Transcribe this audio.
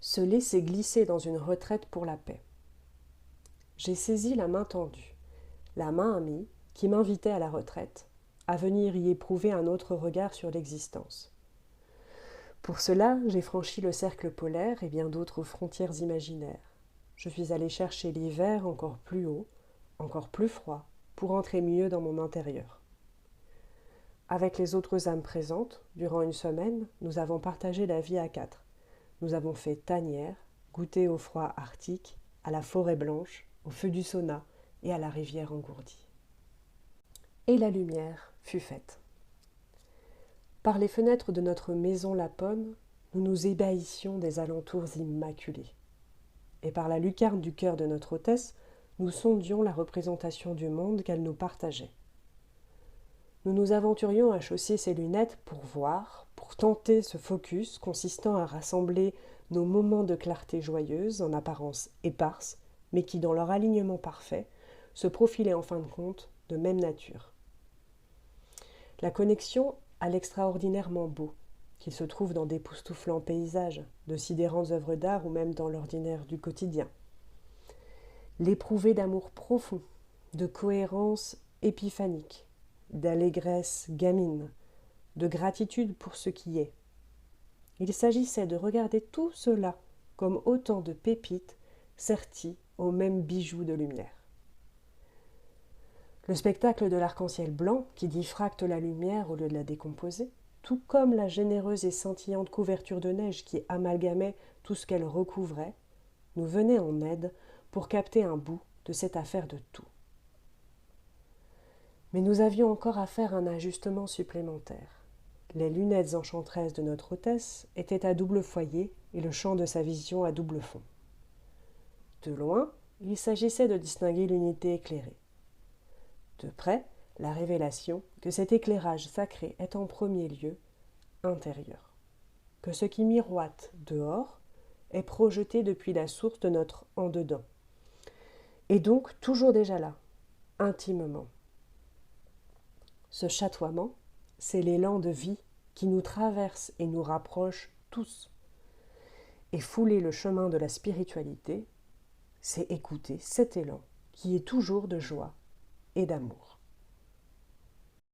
se laisser glisser dans une retraite pour la paix. J'ai saisi la main tendue, la main amie qui m'invitait à la retraite, à venir y éprouver un autre regard sur l'existence. Pour cela, j'ai franchi le cercle polaire et bien d'autres frontières imaginaires. Je suis allé chercher l'hiver encore plus haut, encore plus froid, pour entrer mieux dans mon intérieur. Avec les autres âmes présentes, durant une semaine, nous avons partagé la vie à 4. Nous avons fait tanière, goûté au froid arctique, à la forêt blanche, au feu du sauna et à la rivière engourdie. Et la lumière fut faite. Par les fenêtres de notre maison Laponne, nous nous ébahissions des alentours immaculés. Et par la lucarne du cœur de notre hôtesse, nous sondions la représentation du monde qu'elle nous partageait. Nous nous aventurions à chausser ses lunettes pour voir, pour tenter ce focus consistant à rassembler nos moments de clarté joyeuse, en apparence éparses, mais qui, dans leur alignement parfait, se profilaient en fin de compte de même nature. La connexion à l'extraordinairement beau, qu'il se trouve dans d'époustouflants paysages, de sidérantes œuvres d'art ou même dans l'ordinaire du quotidien. L'éprouver d'amour profond, de cohérence épiphanique, d'allégresse gamine, de gratitude pour ce qui est. Il s'agissait de regarder tout cela comme autant de pépites serties au même bijou de lumière. Le spectacle de l'arc-en-ciel blanc qui diffracte la lumière au lieu de la décomposer, tout comme la généreuse et scintillante couverture de neige qui amalgamait tout ce qu'elle recouvrait, nous venait en aide pour capter un bout de cette affaire de tout. Mais nous avions encore à faire un ajustement supplémentaire. Les lunettes enchanteresses de notre hôtesse étaient à double foyer et le champ de sa vision à double fond. De loin, il s'agissait de distinguer l'unité éclairée. De près, la révélation que cet éclairage sacré est en premier lieu intérieur, que ce qui miroite dehors est projeté depuis la source de notre en-dedans, et donc toujours déjà là, intimement. Ce chatoiement, c'est l'élan de vie qui nous traverse et nous rapproche tous. Et fouler le chemin de la spiritualité, c'est écouter cet élan qui est toujours de joie et d'amour.